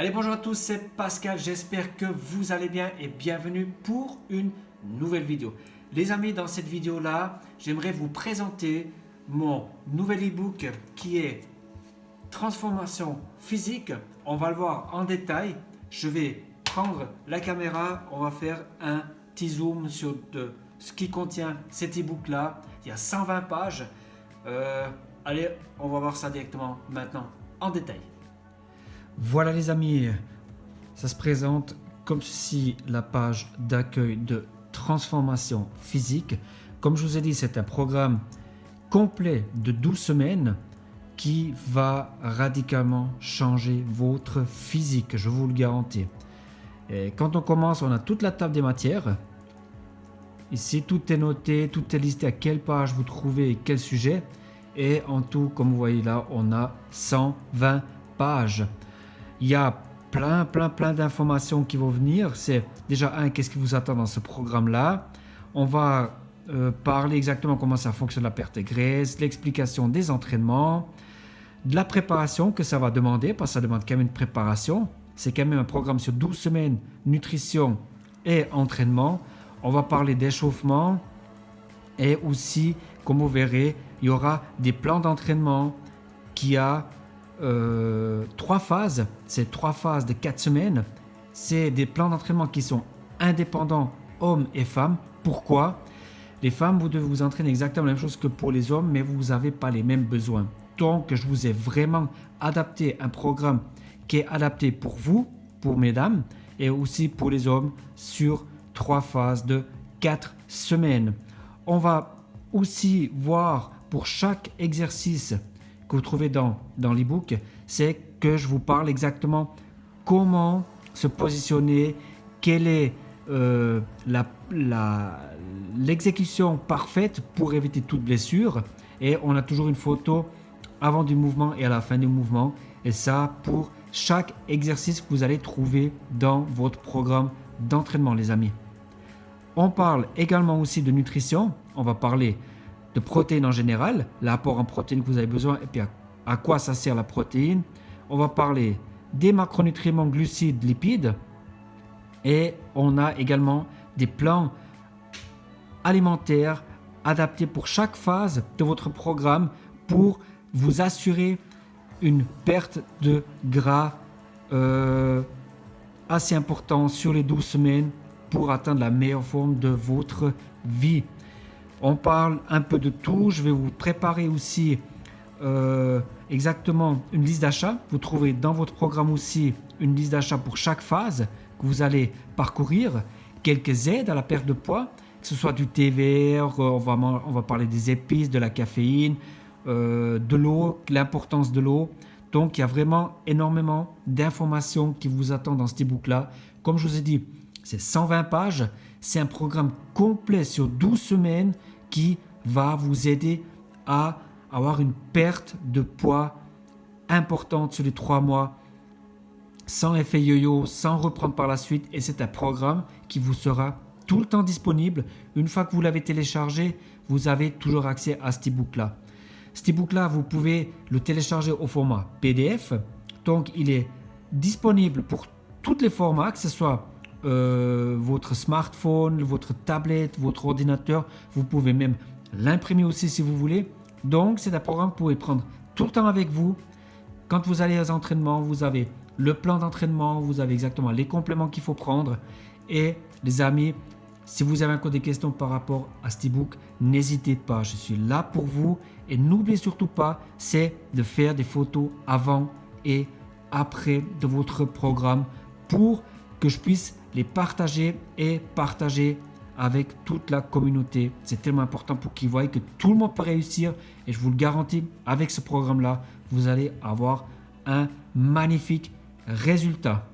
Allez, bonjour à tous, c'est Pascal, j'espère que vous allez bien et bienvenue pour une nouvelle vidéo. Les amis, dans cette vidéo-là, j'aimerais vous présenter mon nouvel e-book qui est Transformation physique. On va le voir en détail. Je vais prendre la caméra, on va faire un petit zoom sur ce qui contient cet e-book-là. Il y a 120 pages. Allez, on va voir ça directement maintenant en détail. Voilà les amis, ça se présente comme ceci, la page d'accueil de transformation physique. Comme je vous ai dit, c'est un programme complet de 12 semaines qui va radicalement changer votre physique, je vous le garantis. Et quand on commence, on a toute la table des matières. Ici, tout est noté, tout est listé à quelle page vous trouvez quel sujet. Et en tout, comme vous voyez là, on a 120 pages. Il y a plein d'informations qui vont venir. C'est déjà qu'est-ce qui vous attend dans ce programme-là. On va parler exactement comment ça fonctionne la perte de graisse, l'explication des entraînements, de la préparation que ça va demander, parce que ça demande quand même une préparation. C'est quand même un programme sur 12 semaines, nutrition et entraînement. On va parler d'échauffement et aussi, comme vous verrez, il y aura des plans d'entraînement qui a 3 phases, c'est 3 phases de 4 semaines. C'est des plans d'entraînement qui sont indépendants, hommes et femmes. Pourquoi? Les femmes, vous devez vous entraîner exactement la même chose que pour les hommes, mais vous n'avez pas les mêmes besoins. Donc, je vous ai vraiment adapté un programme qui est adapté pour vous, pour mesdames, et aussi pour les hommes sur 3 phases de 4 semaines. On va aussi voir pour chaque exercice que vous trouvez dans l'e-book, c'est que je vous parle exactement comment se positionner, quelle est l'exécution parfaite pour éviter toute blessure. Et on a toujours une photo avant du mouvement et à la fin du mouvement. Et ça pour chaque exercice que vous allez trouver dans votre programme d'entraînement, les amis. On parle également aussi de nutrition. On va parler de protéines en général, l'apport en protéines que vous avez besoin et puis à quoi ça sert la protéine. On va parler des macronutriments, glucides, lipides et on a également des plans alimentaires adaptés pour chaque phase de votre programme pour vous assurer une perte de gras assez importante sur les 12 semaines pour atteindre la meilleure forme de votre vie. On parle un peu de tout. Je vais vous préparer aussi exactement une liste d'achat. Vous trouverez dans votre programme aussi une liste d'achat pour chaque phase que vous allez parcourir. Quelques aides à la perte de poids, que ce soit du thé vert, on va parler des épices, de la caféine, de l'eau, l'importance de l'eau. Donc il y a vraiment énormément d'informations qui vous attendent dans ce e-book-là. Comme je vous ai dit, c'est 120 pages. C'est un programme complet sur 12 semaines qui va vous aider à avoir une perte de poids importante sur les 3 mois, sans effet yo-yo, sans reprendre par la suite. Et c'est un programme qui vous sera tout le temps disponible. Une fois que vous l'avez téléchargé, vous avez toujours accès à cet e-book-là. Cet e-book-là, vous pouvez le télécharger au format PDF. Donc, il est disponible pour tous les formats, que ce soit votre smartphone, votre tablette, votre ordinateur. Vous pouvez même l'imprimer aussi si vous voulez. Donc c'est un programme que vous pouvez prendre tout le temps avec vous. Quand vous allez aux entraînements, vous avez le plan d'entraînement, vous avez exactement les compléments qu'il faut prendre. Et les amis, si vous avez encore des questions par rapport à cet e-book, n'hésitez pas, je suis là pour vous. Et n'oubliez surtout pas, c'est de faire des photos avant et après de votre programme pour que je puisse les partager et partager avec toute la communauté. C'est tellement important pour qu'ils voient que tout le monde peut réussir et je vous le garantis, avec ce programme-là, vous allez avoir un magnifique résultat.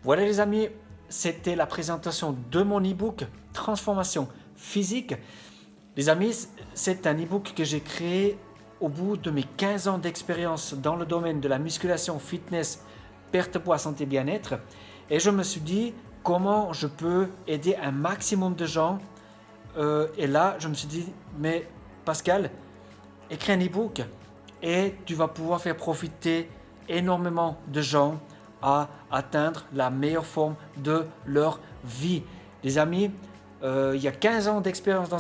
Voilà les amis, c'était la présentation de mon e-book Transformation physique. Les amis, c'est un e-book que j'ai créé au bout de mes 15 ans d'expérience dans le domaine de la musculation, fitness, perte de poids, santé, bien-être. Et je me suis dit, comment je peux aider un maximum de gens. Et là, je me suis dit, mais Pascal, écris un e-book et tu vas pouvoir faire profiter énormément de gens à atteindre la meilleure forme de leur vie. Les amis, il y a 15 ans d'expérience dans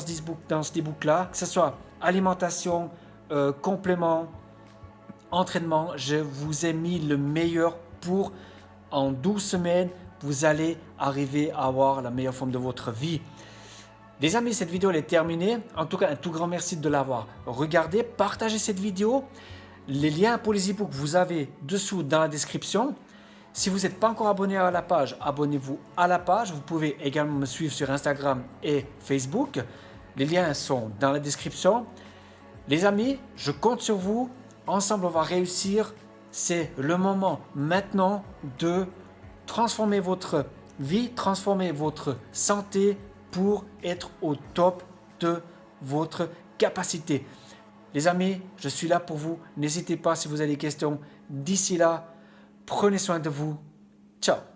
ce e-book-là, que ce soit alimentation, complément, entraînement, je vous ai mis le meilleur pour en 12 semaines, vous allez arriver à avoir la meilleure forme de votre vie. Les amis, cette vidéo elle est terminée. En tout cas, un tout grand merci de l'avoir regardé. Partagez cette vidéo. Les liens pour les e-books, vous avez dessous dans la description. Si vous n'êtes pas encore abonné à la page, abonnez-vous à la page. Vous pouvez également me suivre sur Instagram et Facebook. Les liens sont dans la description. Les amis, je compte sur vous. Ensemble, on va réussir. C'est le moment maintenant de transformer votre vie, transformer votre santé pour être au top de votre capacité. Les amis, je suis là pour vous. N'hésitez pas si vous avez des questions. D'ici là, prenez soin de vous. Ciao.